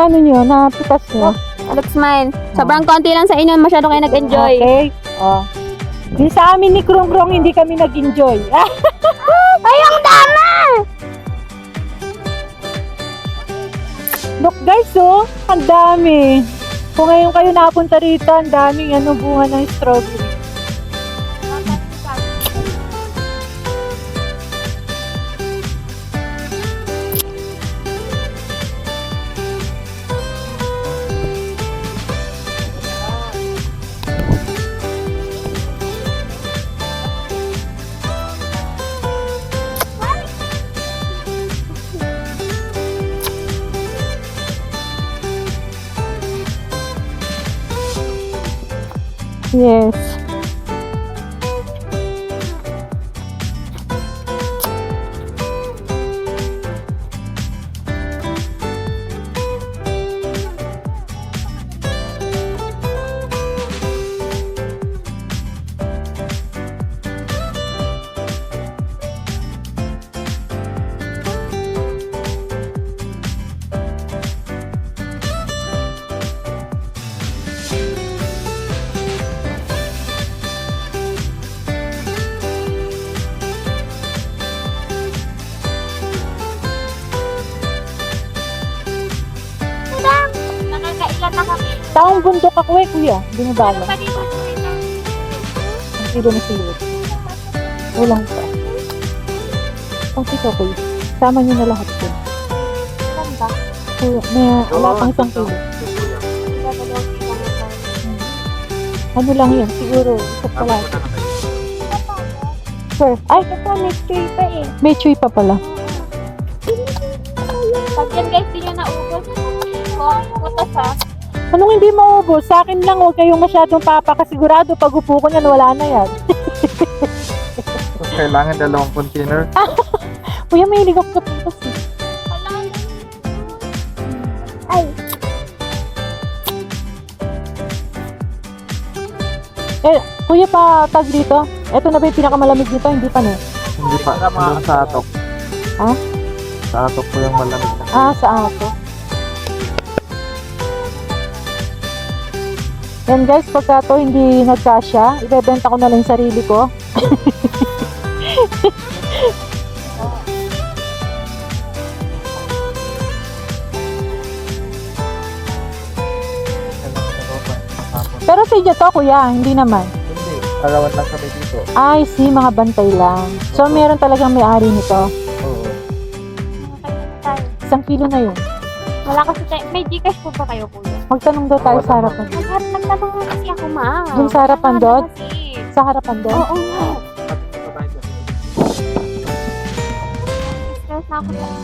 ano nyo, napitas nyo? Look, smile. Sobrang konti lang sa inyo, masyado kayo nag-enjoy. Okay. Oh. Di sa amin ni Krong Krong, hindi kami nag-enjoy. Ay, ang dami! Look guys, oh, ang dami. Kung ngayon kayo napunta rito, ang daming bunga ng strawberry. Yes. Nakakailan na kami. Taong bundok ako kuya. Binabala. Pa dito. Ang kilo na silot. Walang pa. Ang sito kuya. Sama nyo na lahat yun. Saan ba? Kuya, may wala pang isang kilo. Ano lang yan? Siguro, isang pala. Sir, ay, Ito, may tree pa eh. may chewy pa pala. Pag yan guys, di nyo naubos. Putas ha. Anong hindi maubos? Sa akin lang, huwag kayong masyadong papakasigurado. Pag upo ko niyan, wala na yan. Kailangan 2 container. Kuya, may hilig ako sa putas eh. Ay. Kuya, pa tag dito. Ito na ba yung pinakamalamig dito? Hindi pa na. Hindi pa. Doon sa atok. Ha? Sa atok po yung malamig na. Sa ato. Yan guys, pagka to hindi nagkasya, ibebenta ko na lang yung sarili ko. Pero sa inyo to kuya, hindi naman. Hindi. Arawan lang kami dito. I see, mga bantay lang. So meron talagang may-ari nito. Oo. 1 kilo na yun. Wala kasi tayo. May Gcash po ba kayo, kuya? Magtanong daw tayo sa harapan. Nagtanong nga kasi ako, ma'am. Dun sa harapan doon? Sa harapan doon? Oo. Stress na ako sa inyo.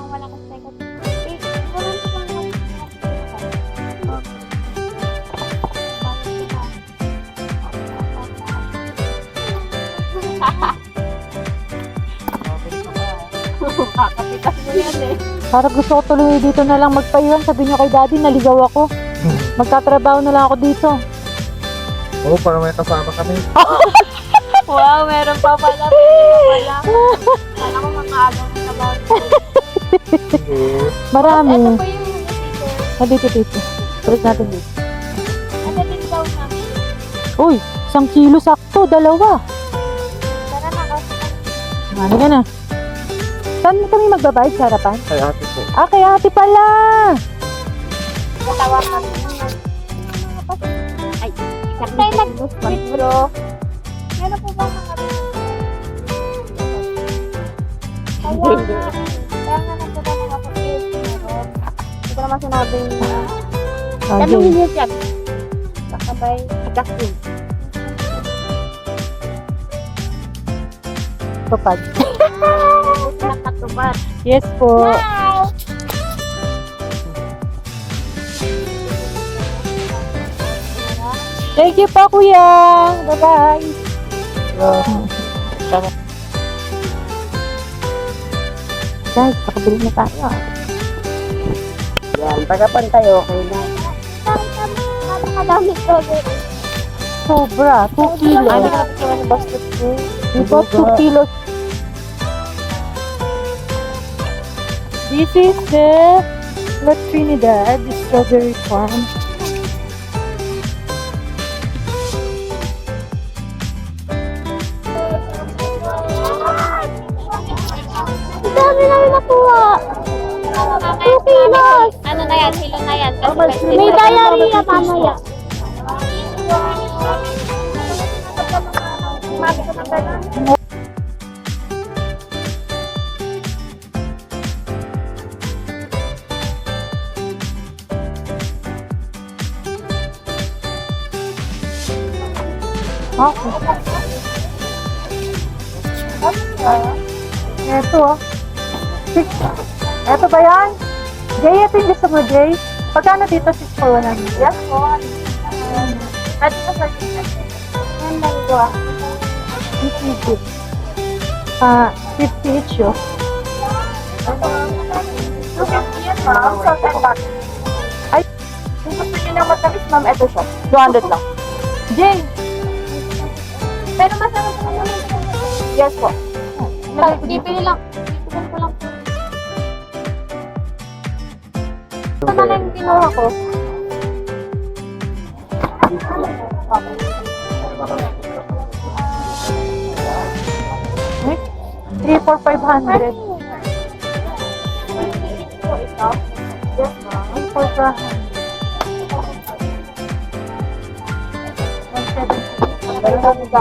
Wala kasi tayo. Wala ko lang Kakapitas mo yan eh. Para gusto ko tuloy dito na lang magpaiwan. Sabi niyo kay daddy, naligaw ako. Magtatrabaho na lang ako dito. Oo, para may kasama kami. Wow, meron pa pala. Wala. Wala ko mga agaw na trabaho. Hindi. Marami. Ito po yung sticker. Dito. Tuloy natin dito. Ano din daw namin? Uy, 1 kilo sakto, 2. Tara na kasi. Ano ka na? Saan kami magbabayad sa harapan? Kay ate po. Kay ate pala! Natawa kami. Ay, isang tayo nag-sweet bro. Meron po ba mga Kaya nga nagpunta ng kapatid. Meron. Hindi ko naman sinabing tanongin niyo dyan. Sakabay. Agasin. Papad. Nakatubat. Yes po. Wow! Thank you po, kuya. Bye-bye. Guys, pakabili na tayo. Yan, pagkapan tayo, okay na. Napakadami to. Sobra, 2 kilos. Ano ka napikiwan ng basket ko? Ito, 2 kilos. This is the La Trinidad Strawberry Farm. Ang dami namin nakuha. 2 kilos. Ano na yan? Kilo na yan. May diarrhea mamaya. Okay. Ito. Ito ba yan? Jay, ito yung gusto mo, Jay? Pagkano dito 6 for 100? Yes po. Pwede ka sa chicken. Yan lang ito ah. 50 each yun. 250 yan ma'am. Salt and butter. Ay. Kung gusto nyo na matamis ma'am, ito siya. 200 lang. Jay! Pero masarap po naman. Yes po. Bibili lang. Bibili ko lang po. Ito na lang yung kinuha ko. Wait. 3 for 500. Ito, ito. Yes ma'am. 3 for 500. 170.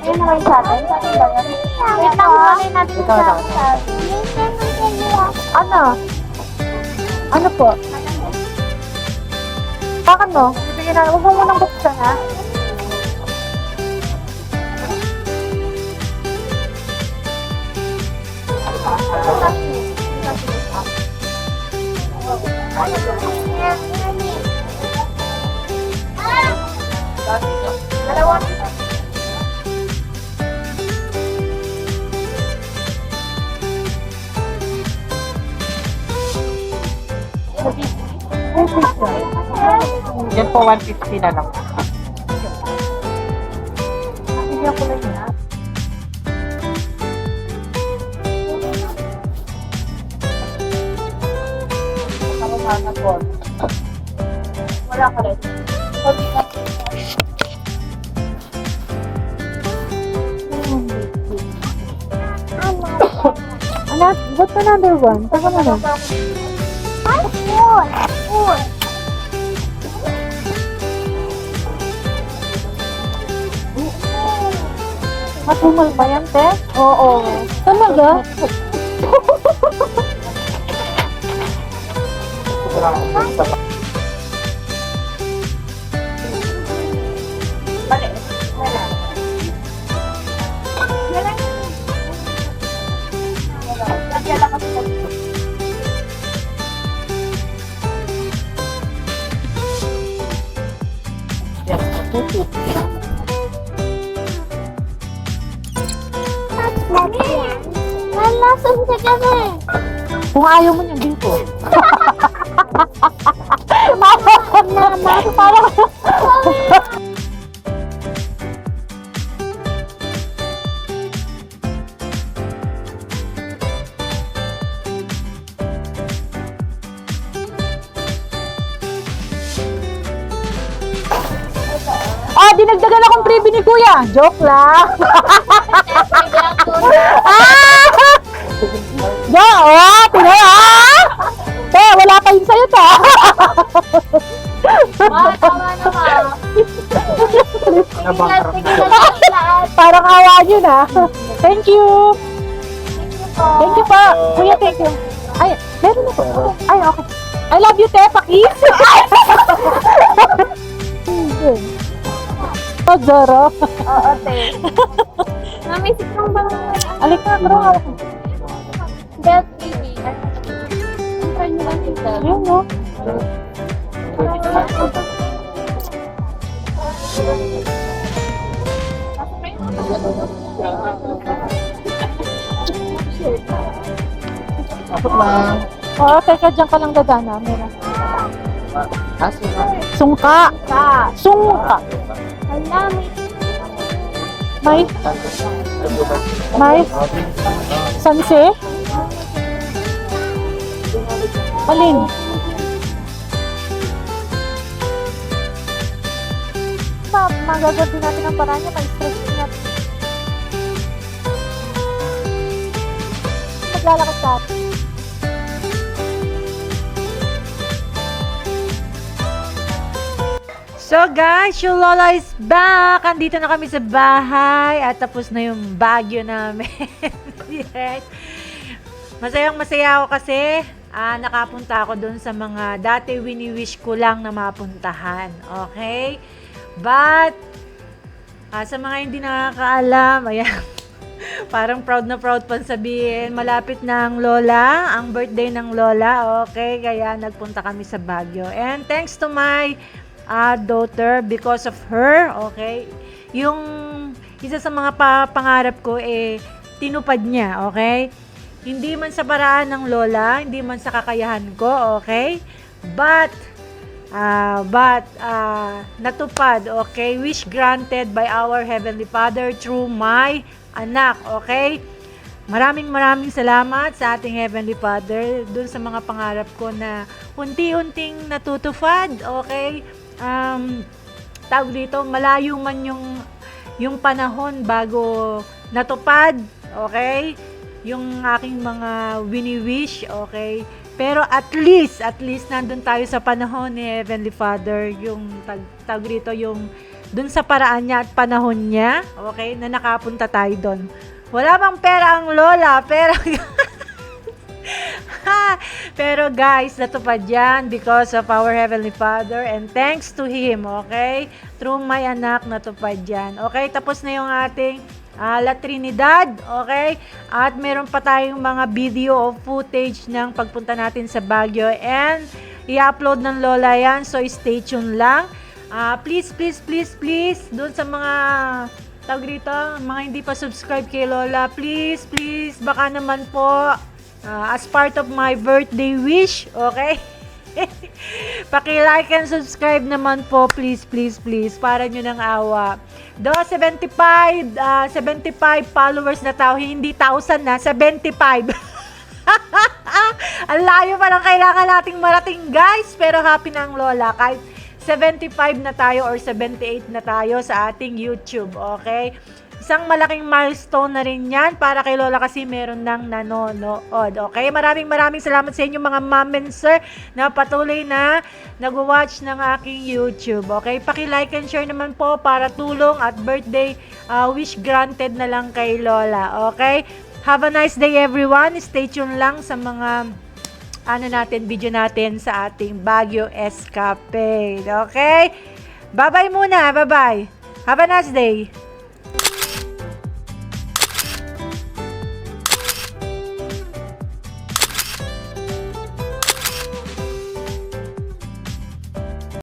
Ayun na kayo sa atin. Sa atin ba yan? Wait lang, kunin natin Ito, sa ito. Ano? Ano po? Bakit mo? Bibigyan na. Huwag mo munang buksan, ha? Dalawa. Yan po, 150 na lang. Bibigyan ko lang yun, ha? Wala ka rin. Anak, what's another one? Taka mo na. Matumal ba yan, te? Oo. Talaga? Nalasan ka kami. Kung ayaw mo niyan dito. Parang dinagdagan akong freebie ni Kuya. Joke lang. Tingnan wala pa yun sa'yo to. Tama naman. Parang awa nyo na. Thank you. Thank you pa. Kuya, thank you. Ay, meron na po. Ay, okay. I love you, te. Pakis. Oh, Zoro. Oo, te. Mami, sikrong ba naman? Alik na, bro. Belt baby. Try nyo lang dito. Yun, no? Oo, teka, dyan ka lang dadana. Meron. Sungka. Sungka. Hala, May sanse. Alin? Magagawin din natin ang paraan niya, mag-stress din natin. Maglalakad sa atin. So guys, yung Lola is back! Andito na kami sa bahay at tapos na yung Baguio namin. Yes. Masayang masaya ako kasi nakapunta ako doon sa mga dati wini-wish ko lang na mapuntahan. Okay? But, sa mga hindi nakakaalam, ayan, parang proud na proud pang sabihin, malapit na ang Lola, ang birthday ng Lola. Okay? Kaya nagpunta kami sa Baguio. And thanks to my daughter, because of her, okay, yung isa sa mga pangarap ko tinupad niya, okay, hindi man sa paraan ng Lola, hindi man sa kakayahan ko, okay, but natupad, okay, wish granted by our Heavenly Father through my anak, okay. Maraming salamat sa ating Heavenly Father dun sa mga pangarap ko na unti-unting natutupad, okay. Tawag dito, malayo man yung panahon bago natupad, okay? Yung aking mga wini-wish, okay? Pero at least nandun tayo sa panahon ni Heavenly Father, yung tawag dito, yung dun sa paraan niya at panahon niya, okay? Na nakapunta tayo dun. Wala bang pera ang Lola, pero guys, natupad yan because of our Heavenly Father and thanks to Him, okay? Through my anak, natupad yan. Okay, tapos na yung ating La Trinidad, okay? At meron pa tayong mga video o footage ng pagpunta natin sa Baguio and i-upload ng Lola yan, so stay tuned lang. Please, dun sa mga tawag dito, mga hindi pa subscribe kay Lola, please, baka naman po, as part of my birthday wish, okay? Paki-like and subscribe naman po, please, para nyo ng awa. Do 75 followers na tao, hindi 1,000 na, 75. Ang layo pa lang kailangan nating marating, guys, pero happy na ang Lola kahit 75 na tayo or 78 na tayo sa ating YouTube, okay? Isang malaking milestone na rin yan para kay Lola kasi meron nang nanonood. Okay? Maraming salamat sa inyo mga ma'am and sir na patuloy na nag-watch ng aking YouTube. Okay? Paki-like and share naman po para tulong at birthday wish granted na lang kay Lola. Okay? Have a nice day everyone. Stay tuned lang sa mga video natin sa ating Baguio Escapade. Okay? Bye-bye muna. Bye-bye. Have a nice day.